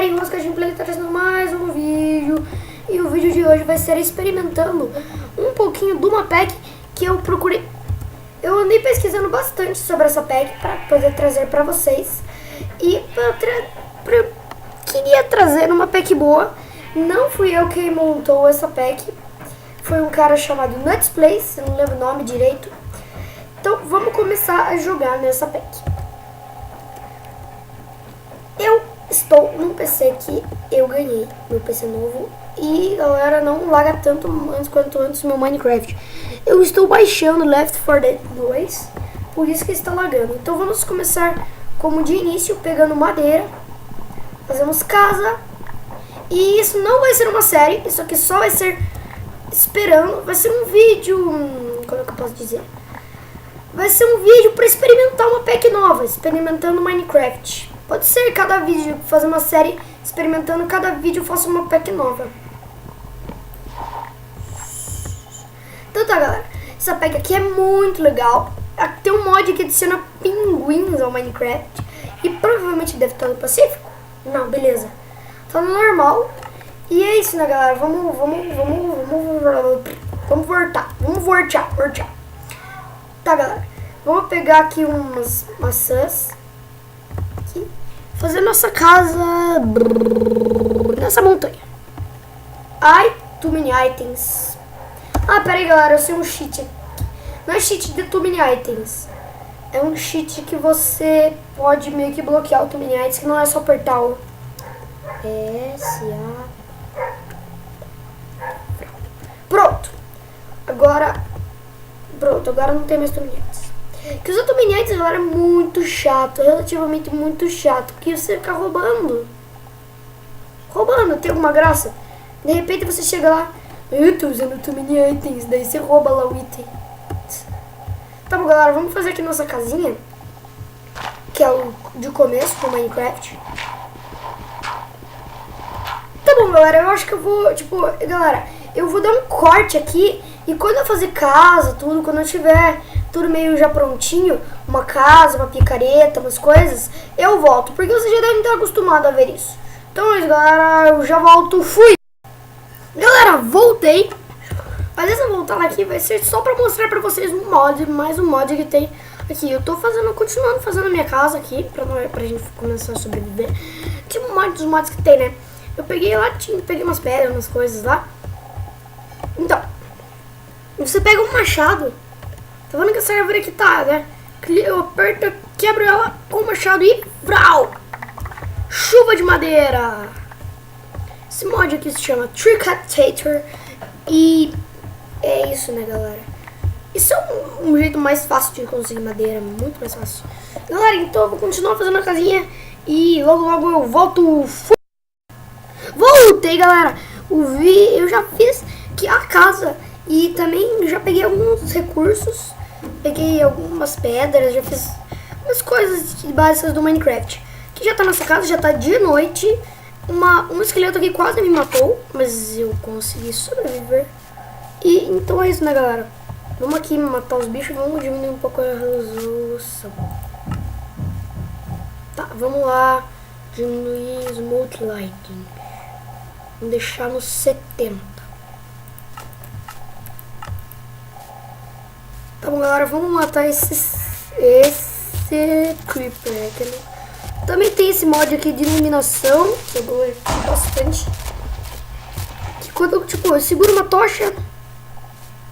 galera, e Rosca Gameplay tá trazendo mais um vídeo. E o vídeo de hoje vai ser experimentando um pouquinho de uma pack que eu procurei. Eu andei pesquisando bastante sobre essa pack para poder trazer para vocês. E queria trazer uma pack boa. Não fui eu quem montou essa pack. Foi um cara chamado Nuts Place, eu não lembro o nome direito. Então vamos começar a jogar nessa pack. Eu estou num PC que eu ganhei, meu PC novo. E galera, não laga tanto quanto antes meu Minecraft. Eu estou baixando Left 4 Dead 2, por isso que está lagando. Então vamos começar como de início, pegando madeira. Fazemos casa. E isso não vai ser uma série, isso aqui só vai ser esperando. Vai ser um vídeo, como é que eu posso dizer? Vai ser um vídeo para experimentar uma pack nova, experimentando Minecraft. Pode ser cada vídeo, fazer uma série experimentando, cada vídeo eu faço uma pack nova. Então tá, galera, essa pack aqui é muito legal. Tem um mod que adiciona pinguins ao Minecraft. E provavelmente deve estar no Pacífico. Não, beleza. Tá no normal. E é isso, né, galera? Vamos voltar. Tá, galera. Vamos pegar aqui umas maçãs. Aqui. Fazer nossa casa nessa montanha. Ai, too many items. Ah, pera aí, galera, eu sei um cheat. Não é cheat de too many items. É um cheat que você pode meio que bloquear o too many items, que não é só apertar o S-A. Pronto. Agora não tem mais too many items. Que os too many items, galera, é muito chato, relativamente muito chato, porque você fica roubando. Tem alguma graça? De repente você chega lá, eu tô usando too many items, daí você rouba lá o item. Tá bom, galera, vamos fazer aqui nossa casinha, que é o de começo do Minecraft. Tá bom, galera, eu acho que eu vou, galera, eu vou dar um corte aqui. E quando eu fazer casa, tudo, quando eu tiver tudo meio já prontinho, uma casa, uma picareta, umas coisas, eu volto, porque vocês já devem estar acostumados a ver isso. Então é isso, galera, eu já volto, fui! Galera, voltei. Mas essa voltada aqui vai ser só pra mostrar pra vocês um mod, mais um mod que tem aqui. Eu tô continuando fazendo a minha casa aqui, pra gente começar a sobreviver. Tipo um monte dos mods que tem, né? Eu peguei lá, peguei umas pedras, umas coisas lá. Então, você pega um machado. Tá vendo que essa árvore aqui tá, né? Eu aperto, quebro ela com o machado e vrau! Chuva de madeira! Esse mod aqui se chama Tricatator. E é isso, né, galera? Isso é um jeito mais fácil de conseguir madeira, muito mais fácil. Galera, então eu vou continuar fazendo a casinha e logo eu volto. Voltei, galera! Eu já fiz aqui a casa e também já peguei alguns recursos. Peguei algumas pedras, já fiz umas coisas básicas do Minecraft. Que já tá nessa casa, já tá de noite. Um esqueleto aqui quase me matou, mas eu consegui sobreviver. E então é isso, né, galera? Vamos aqui matar os bichos, vamos diminuir um pouco a resolução. Tá, vamos lá. Diminuir Smooth Lighting. Vamos deixar no 70. Tá bom, galera, vamos matar esse Creeper. Também tem esse mod aqui de iluminação, que eu gosto bastante. Que quando eu seguro uma tocha,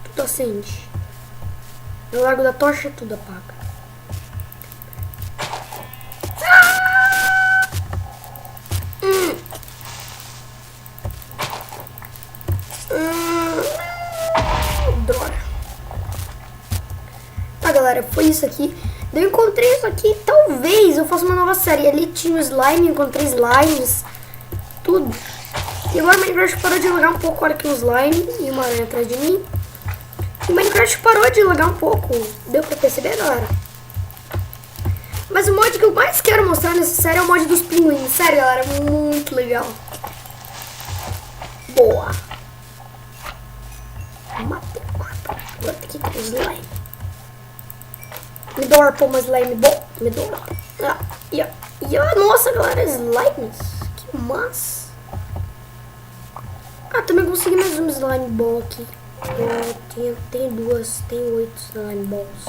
tudo acende. Eu largo da tocha, tudo apaga. Droga. Tá, galera, foi isso aqui. Eu encontrei isso aqui, talvez eu faça uma nova série. Ali tinha o slime, encontrei slimes, tudo. E agora o Minecraft parou de lagar um pouco. Olha aqui o slime e uma aranha atrás de mim. O Minecraft parou de lagar um pouco. Deu pra perceber, galera? Mas o mod que eu mais quero mostrar nessa série é o mod dos pinguins. Sério, galera, muito legal. Boa. Matei o corpo. Agora tem que ter o slime. Me dorpa uma slime bom. Me dorpa. Nossa, galera, slimes. Que Mas... Ah, também consegui mais uma slime ball aqui. Tem duas, tem 8 slime balls.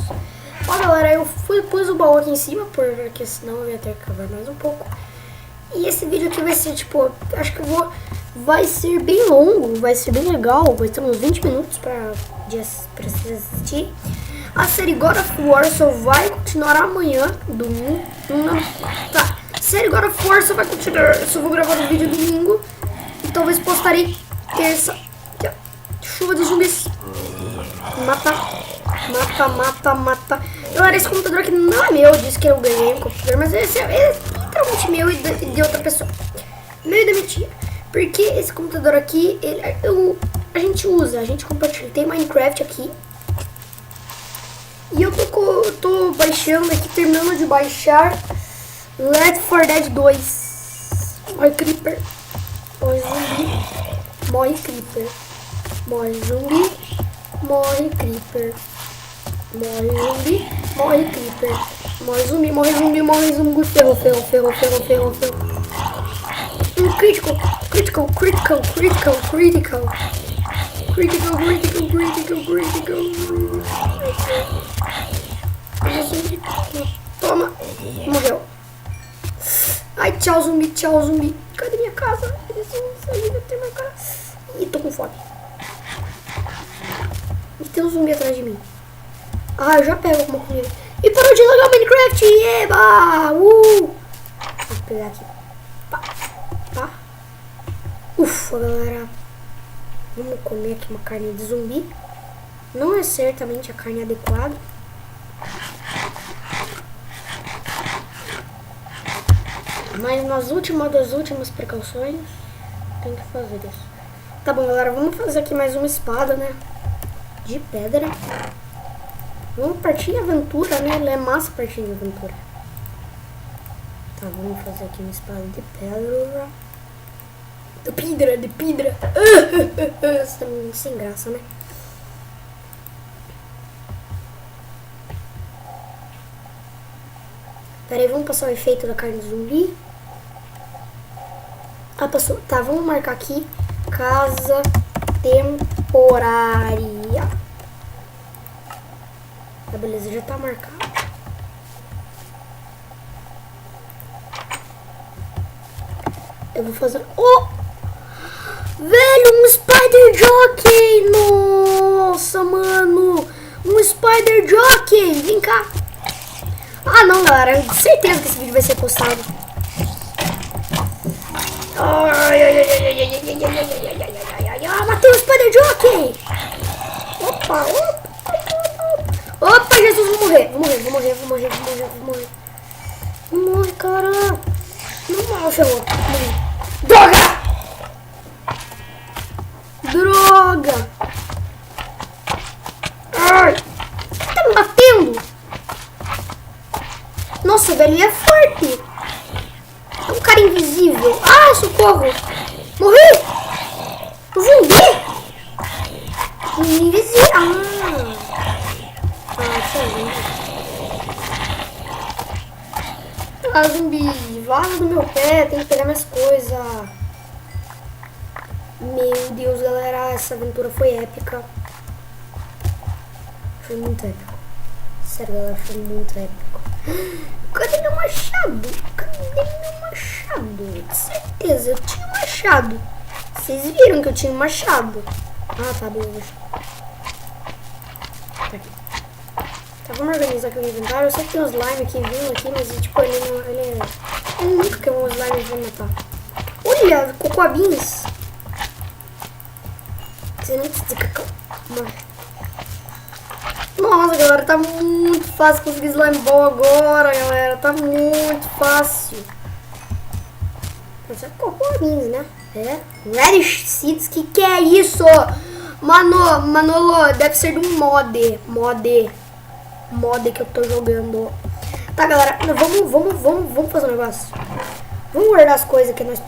Ó, galera, eu pus o baú aqui em cima, porque senão eu ia ter que cavar mais um pouco. E esse vídeo aqui vai ser, tipo, acho que vai ser bem longo, vai ser bem legal. Vai ter uns 20 minutos pra vocês assistir. A série God of War só vai continuar amanhã, domingo. Tá, a série God of War só vai continuar, só vou gravar o vídeo domingo. E talvez postarei terça. Chuva de zumbis. Mata. Galera, esse computador aqui não é meu. Eu disse que eu ganhei um computador, mas esse é literalmente meu e de outra pessoa. Meu e da minha tia. Porque esse computador aqui, a gente usa, a gente compartilha. Tem Minecraft aqui. E eu tô baixando aqui, terminando de baixar Left 4 Dead 2. Morre Creeper. Morre zumbi. Morre Creeper. Morre zumbi. Morre Creeper. Morre zumbi. Morre Creeper. Morre zumbi. Morre zumbi. Morre zumbi. Ferrou. Critical. Toma. Morreu. Ai, tchau zumbi. Cadê minha casa? Eles vão sair da minha casa. Ih, tô com fome. E tem um zumbi atrás de mim. Ah, eu já pego alguma comida. E parou de jogar Minecraft. Eba! Vou pegar aqui. Pá. Ufa, galera. Vamos comer aqui uma carne de zumbi. Não é certamente a carne adequada. Mas nas das últimas precauções, tem que fazer isso. Tá bom, galera. Vamos fazer aqui mais uma espada, né? De pedra. Vamos partir em aventura, né? É massa partir em aventura. Tá, vamos fazer aqui uma espada de pedra. De pedra. Sem graça, né? Pera aí, vamos passar o efeito da carne de zumbi. Ah, passou. Tá, vamos marcar aqui. Casa temporária. Tá, beleza, já tá marcado. Eu vou fazer... Oh! Velho, um Spider Jockey! Nossa, mano! Um Spider Jockey! Vem cá! Ah, não, galera. Eu tenho certeza que esse vídeo vai ser postado. Matei o Spider Jockey! Opa! Opa, Jesus, vou morrer. Vou morrer, cara. Não mal, ferrou. Droga! Ai! Tá me batendo? Nossa, velho, ele é forte. É um cara invisível. Ah, socorro! Morri! O zumbi! Invisível. Ah, zumbi, vaza do meu pé, tem que pegar minhas coisas. Meu Deus, galera, essa aventura foi épica. Foi muito épico. Sério, galera, foi muito épico. Cadê meu machado? De certeza, eu tinha um machado. Vocês viram que eu tinha um machado. Ah, tá, beleza. Tá aqui. Tá, vamos organizar aqui o inventário. Eu sei que tem um slime aqui vindo aqui, mas tipo, ele nunca que um slime vai matar. Olha, cocô beans. Você não precisa de cacau. Nossa, galera, tá muito fácil conseguir slime ball agora, galera. Tá muito fácil. Isso é cocô beans, né? É. Radish Seeds, que é isso? Manolo, deve ser de um mod que eu tô jogando. Tá, galera, vamos fazer um negócio. Vamos guardar as coisas que nós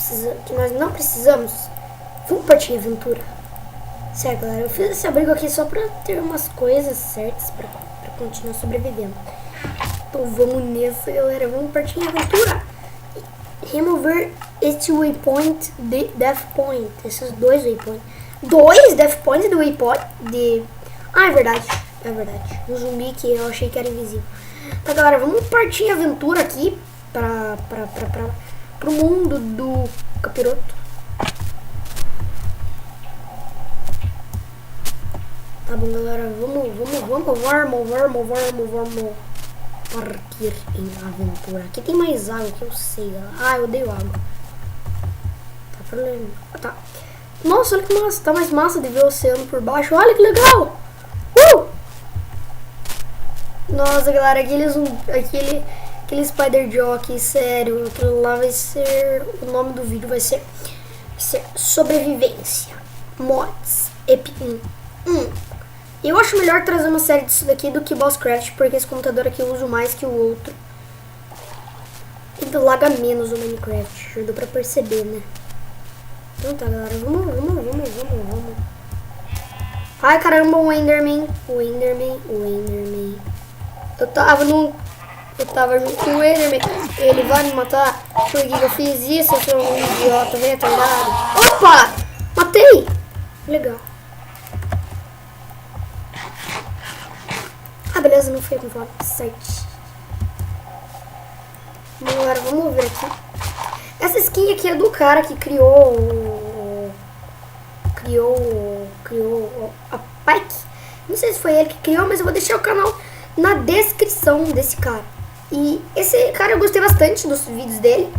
não precisamos. Vamos partir em aventura. Certo, galera, eu fiz esse abrigo aqui só pra ter umas coisas certas pra continuar sobrevivendo. Então vamos nessa, galera, vamos partir em aventura. remover este waypoint de death point. Esses dois waypoints. Dois death points do waypoint de... Ah, é verdade. É verdade. Um zumbi que eu achei que era invisível. Tá, galera, vamos partir em aventura aqui pro mundo do capiroto. Tá bom, galera, vamos partir em aventura. Aqui tem mais água que eu sei, galera. Ah, eu odeio água. Tá problema. Tá. Nossa, olha que massa. Tá mais massa de ver o oceano por baixo. Olha que legal. Nossa, galera, aquele Spider Jockey, sério, aquilo lá vai ser, o nome do vídeo vai ser Sobrevivência, Mods, Epic. Eu acho melhor trazer uma série disso daqui do que Boss Craft, porque esse computador aqui eu uso mais que o outro. E laga menos o Minecraft, já deu pra perceber, né? Então tá, galera, vamos. Ai, caramba, o Enderman. Eu tava junto com o Enderman. Ele vai me matar. Por que eu fiz isso? Eu sou um idiota retardado. Opa! Matei! Legal. Ah, beleza, não foi com fome. Certo. Agora, vamos ver aqui. Essa skin aqui é do cara que criou a Pike. Não sei se foi ele que criou, mas eu vou deixar o canal na descrição desse cara. E esse cara eu gostei bastante dos vídeos dele.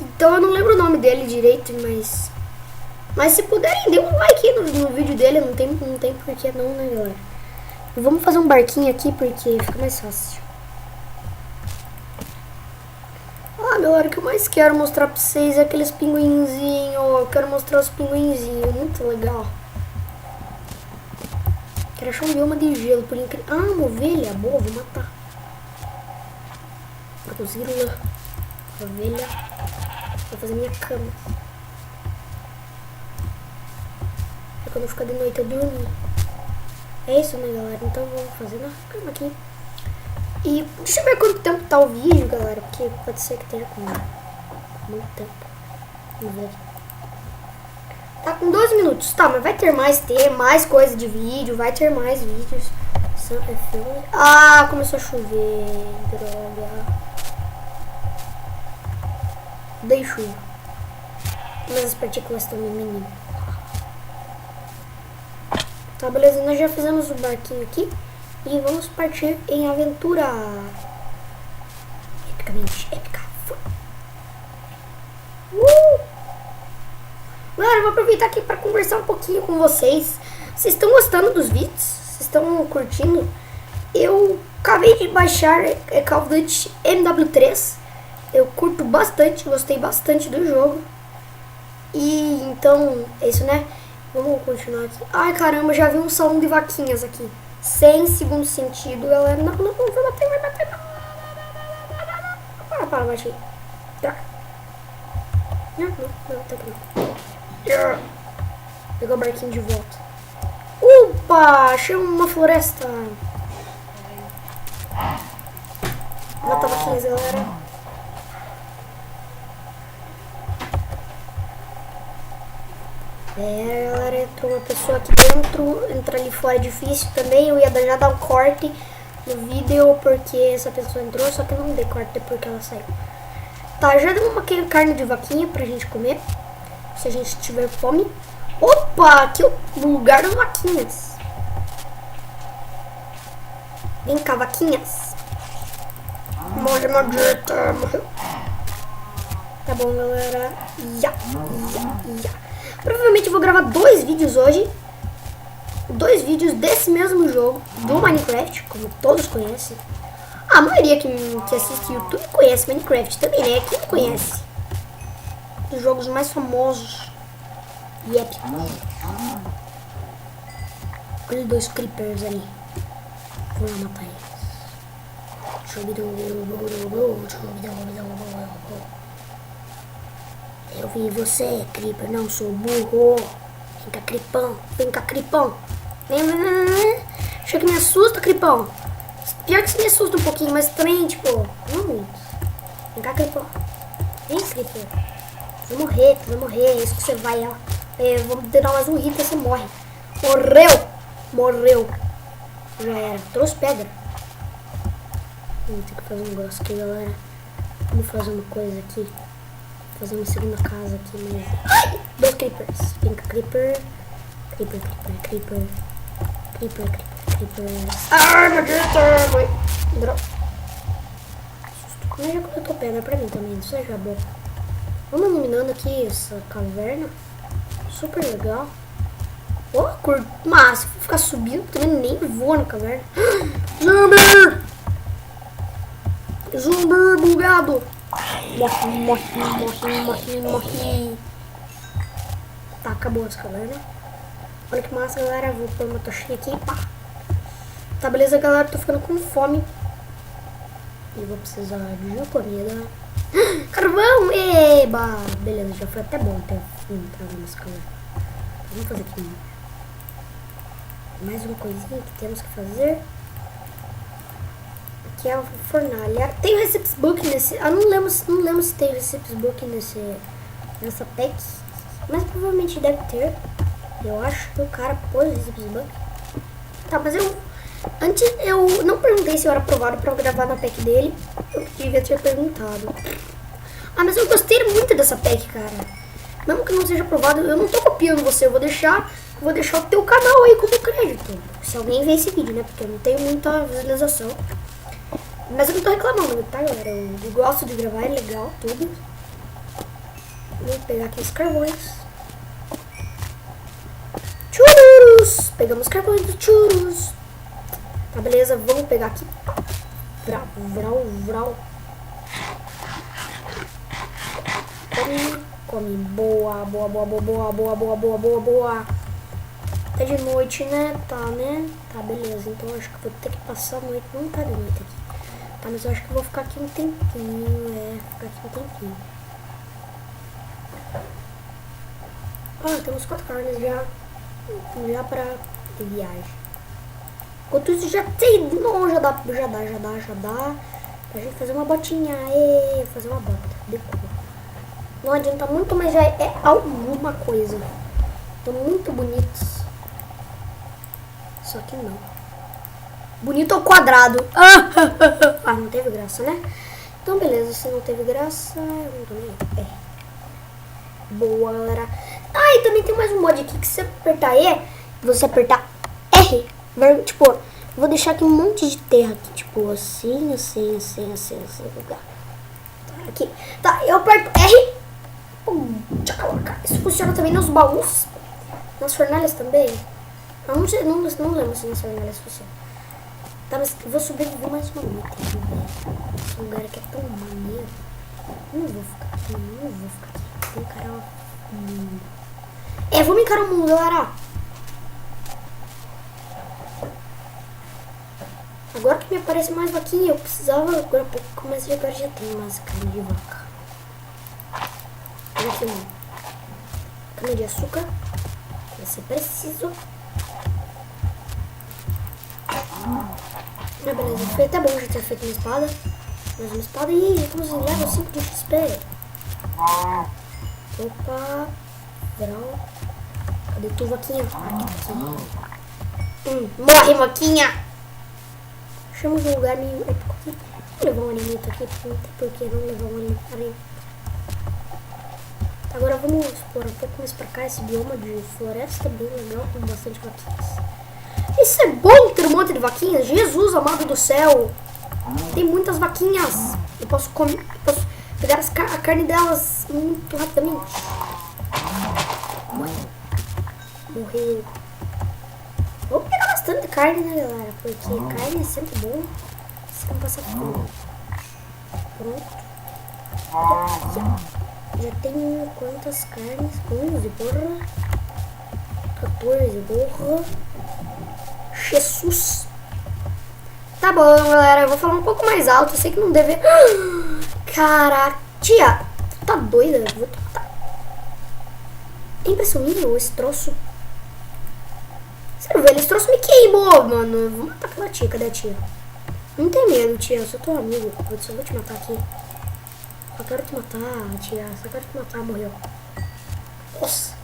Então eu não lembro o nome dele direito, mas se puderem, dê um like aí no vídeo dele. Não tem porquê não, né, galera? E vamos fazer um barquinho aqui porque fica mais fácil. Ah, galera, o que eu mais quero mostrar pra vocês é aqueles pinguinzinhos. Eu quero mostrar os pinguinzinhos, muito legal. Quero achar um bioma de gelo, por incrível. Ah, uma ovelha, boa, vou matar. Pra conseguir lã. Ovelha. Vou fazer minha cama. E quando ficar de noite eu durmo. É isso, né, galera? Então vamos fazer na cama aqui. E deixa eu ver quanto tempo tá o vídeo, galera. Porque pode ser que tenha com muito tempo. Vamos ver. Tá com 12 minutos. Tá, mas vai ter mais coisa de vídeo. Vai ter mais vídeos. Ah, começou a chover. Droga. Dei chuva. Mas as partículas estão me menino. Tá, beleza. Nós já fizemos o barquinho aqui. E vamos partir em aventura. Epicamente épica. Galera, eu vou aproveitar aqui para conversar um pouquinho com vocês. Vocês estão gostando dos vídeos? Vocês estão curtindo? Eu acabei de baixar Call of Duty MW3. Eu curto bastante, gostei bastante do jogo. E então, é isso, né? Vamos continuar aqui. Ai, caramba, já vi um salão de vaquinhas aqui. Sem segundo sentido, galera. Não, vai bater. Para, bate aí. Tá. Não, tá aqui não. Pegou o barquinho de volta. Opa, achei uma floresta. Mata vaquinhas, galera. Galera, entrou uma pessoa aqui dentro. Entrar ali fora é difícil também. Eu ia já dar um corte no vídeo porque essa pessoa entrou, só que eu não dei corte depois que ela saiu. Tá, já deu uma carne de vaquinha pra gente comer, se a gente tiver fome. Opa, aqui é o lugar das vaquinhas. Vem cá, vaquinhas. Morre, maldita. Morreu. Tá bom, galera. Provavelmente eu vou gravar 2 vídeos hoje. 2 vídeos desse mesmo jogo, do Minecraft, como todos conhecem. A maioria que assiste YouTube conhece Minecraft também, né? Quem não conhece? Dos jogos mais famosos e épicos. Olha 2 creepers ali. Vou lá matar eles. Eu vi você, creeper, não sou burro. Vem cá, cripão. Vem cá, cripão. Vem. Acho que me assusta, cripão. Pior que isso me assusta um pouquinho, mas também, tipo, não muito. Vem cá, cripão. Vem, Creeper. Tu vai morrer, tu vai morrer. É isso que você vai, ó. Vamos dar mais um hit e você morre. Morreu. Morreu. Já era. Trouxe pedra. Vamos ter que fazer um negócio aqui, galera. Vamos fazer uma coisa aqui. Fazer uma segunda casa aqui mesmo. Ai! 2 creepers. Vem cá, creeper. Creeper, creeper, creeper. Creeper, creeper, creeper. Ai, não acredito! Foi. Droga. Como é que já coletou pedra pra mim também? Isso é já bom. Vamos iluminando aqui essa caverna. Super legal. Ó, cor massa. Vou ficar subindo também, nem vou na caverna. Zumbi! Zumbi bugado! Morre, morre, morre, morre, morre. Tá, acabou essa caverna. Olha que massa, galera. Vou pôr uma tochinha aqui. Pá. Tá, beleza, galera. Tô ficando com fome. E vou precisar de comida. Carvão! Eba! Beleza, já foi até bom ter entrado nessa caverna. Vamos fazer aqui. Mais uma coisinha que temos que fazer. Aqui é a fornalha. Tem o Recipes Book nesse... Ah, não lembro se tem o Recipes Book nessa pack. Mas provavelmente deve ter. Eu acho que o cara pôs o Recipes Book. Tá, mas antes eu não perguntei se eu era aprovado pra gravar na pack dele. Eu devia ter perguntado. Ah, mas eu gostei muito dessa pack, cara. Mesmo que não seja aprovado, eu não tô copiando você. Eu vou deixar o teu canal aí como crédito. Se alguém ver esse vídeo, né? Porque eu não tenho muita visualização. Mas eu não tô reclamando, tá, galera? Eu gosto de gravar, é legal, tudo. Vou pegar aqui os carvões. Churros! Pegamos os carvões do churros. Tá, beleza, vamos pegar aqui. Vral, vral, vral. Come. Boa, boa, boa, boa, boa, boa, boa, boa, boa, boa. Tá de noite, né? Tá, né? Tá, beleza. Então eu acho que vou ter que passar a noite. Não tá de noite aqui. Tá, mas eu acho que eu vou ficar aqui um tempinho. Ficar aqui um tempinho. Ah, temos 4 carnes já pra viagem. Enquanto isso já tem. Não, já dá. Pra gente fazer uma botinha. Fazer uma bota. Decor. Não adianta muito, mas já é alguma coisa. Estão muito bonitos. Só que não. Bonito ao quadrado. Ah, não teve graça, né? Então, beleza. Se não teve graça, eu não tô nem. Boa, galera. Ah, e também tem mais um mod aqui que se você apertar E, você apertar R, tipo, vou deixar aqui um monte de terra aqui, tipo, assim. Aqui. Tá, eu aperto R. Isso funciona também nos baús. Nas fornalhas também. Eu não sei, não lembro se nas fornalhas funciona. Tá, mas eu vou sobreviver mais uma noite aqui, velho. Esse lugar aqui é tão maneiro. Eu não vou ficar aqui, Vou encarar o mundo. Vamos encarar o mundo, galera. Agora que me aparece mais vaquinha, eu precisava agora há pouco, mas agora já tem mais carne de vaca. Olha aqui, mano. Cana de açúcar. Vai ser preciso. Beleza, foi até bom já ter feito uma espada. Mais uma espada e já estamos em level 5 de XP. Opa. Verão. Cadê tu, vaquinha? Aqui. Morre, vaquinha! Achamos um lugar meio épico aqui. Vou levar um alimento aqui, porque não levar um alimento. Agora vamos explorar um pouco mais pra cá esse bioma de floresta, bem legal, com bastante vaquinhas. Isso é bom ter um monte de vaquinhas, Jesus amado do céu! Tem muitas vaquinhas, eu posso pegar a carne delas muito rapidamente. Morreu. Vou pegar bastante carne, né, galera? Porque carne é sempre bom. Você não passa fome. Pronto. Já tenho quantas carnes? 11, porra. 14, porra. Jesus. Tá bom, galera. Eu vou falar um pouco mais alto. Eu sei que não deve... Caraca. Tia, tu tá doida? É impressionível esse troço. Sério, velho, esse troço me queimou, mano. Vou matar aquela tia. Cadê a tia? Não tem medo, tia. Eu sou teu amigo. Eu só vou te matar aqui. Só quero te matar, tia. Só quero te matar, morreu. Nossa.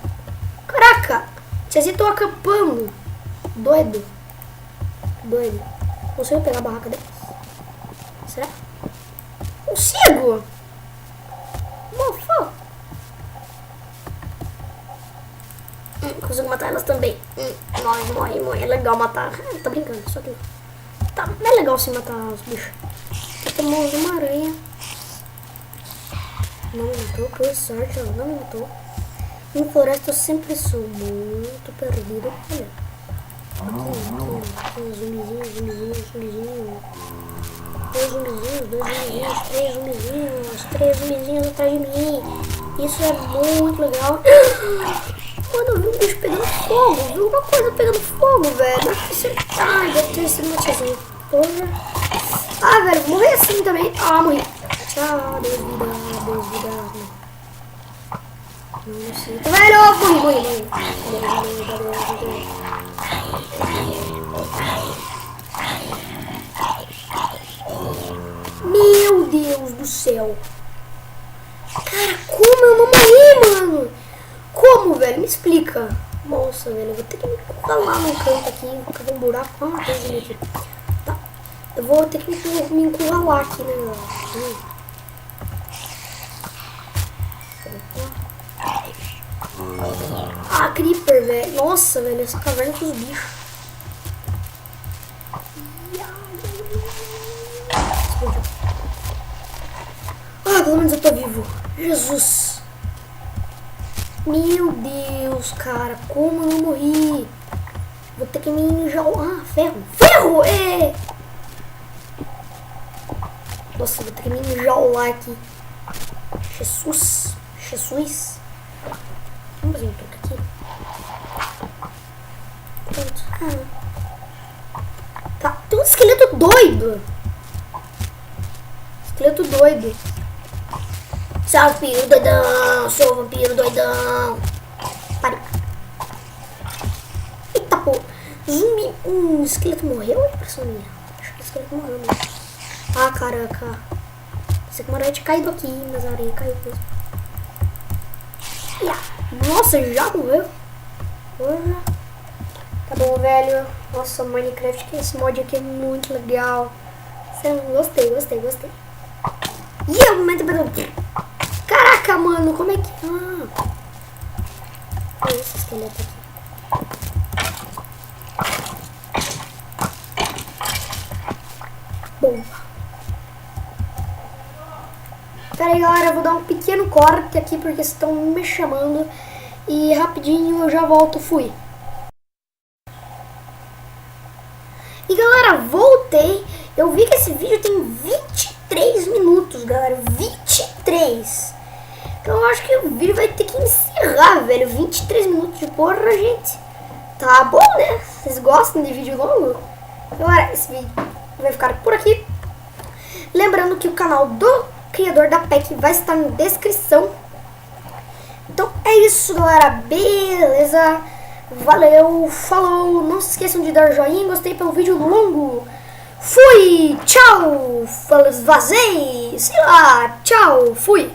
Caraca. Tiazinha tô acampando. Doido. Doido. Consigo pegar a barraca deles? Será? Consigo! Mofa! Consigo matar elas também. Morre. É legal matar. Tá brincando, só que tá, é legal sim matar os bichos. Temos uma aranha. Não me matou, por sorte, ela não me matou. Em floresta eu sempre sou muito perdido. Olha. Aqui, zumbizinho. Dois zumbizinhos, três zumbizinhos atrás de mim. Isso é muito legal. Mano, eu vi um bicho pegando fogo. Vi uma coisa pegando fogo, velho. Deve ter sido uma tiazinha. Porra. Ah, velho, vou morrer assim também. Ah, morri. Tchau, Deus vida. Não sei. Velho, morri. Meu Deus do céu. Cara, como eu não morri, mano? Como, velho? Me explica. Nossa, velho, eu vou ter que me encurralar no canto aqui. Vou cavar um buraco. Ah, tem aqui. Tá. Eu vou ter que me encurralar aqui, né? Ah, creeper, velho. Nossa, velho, essa caverna com os bichos. Ah, pelo menos eu tô vivo. Jesus. Meu Deus, cara. Como eu não morri? Vou ter que me enjaular. Ah, ferro. Ferro! É! Nossa, vou ter que me enjaular aqui. Jesus. Vamos fazer um truque aqui. Pronto. Ah. Tá. Tem um esqueleto doido. Esqueleto doido. Salve, doidão! Sou vampiro doidão! Pare. Eita, pô! Zumbi! Esqueleto morreu? É impressão minha. Acho que o esqueleto morreu mesmo. Ah, caraca. Pensei que uma aranha tinha caído aqui, mas a aranha caiu mesmo. Nossa, já morreu? Porra. Tá bom, velho. Nossa, Minecraft, esse mod aqui é muito legal. Gostei. E é o momento para... Caraca, mano, como é que... Ah. Olha esse esqueleto aqui. Bom. Pera aí, galera, eu vou dar um pequeno corte aqui porque estão me chamando. E rapidinho eu já volto, fui. E galera, voltei. Eu vi que esse vídeo tem 23 minutos, galera. 23. Então eu acho que o vídeo vai ter que encerrar, velho. 23 minutos de porra, gente. Tá bom, né? Vocês gostam de vídeo longo? Galera, esse vídeo vai ficar por aqui. Lembrando que o canal do criador da PEC vai estar na descrição. Então é isso, galera. Beleza? Valeu, falou. Não se esqueçam de dar joinha. Gostei pelo vídeo longo. Fui, tchau. Vazei. Sei lá, tchau, fui.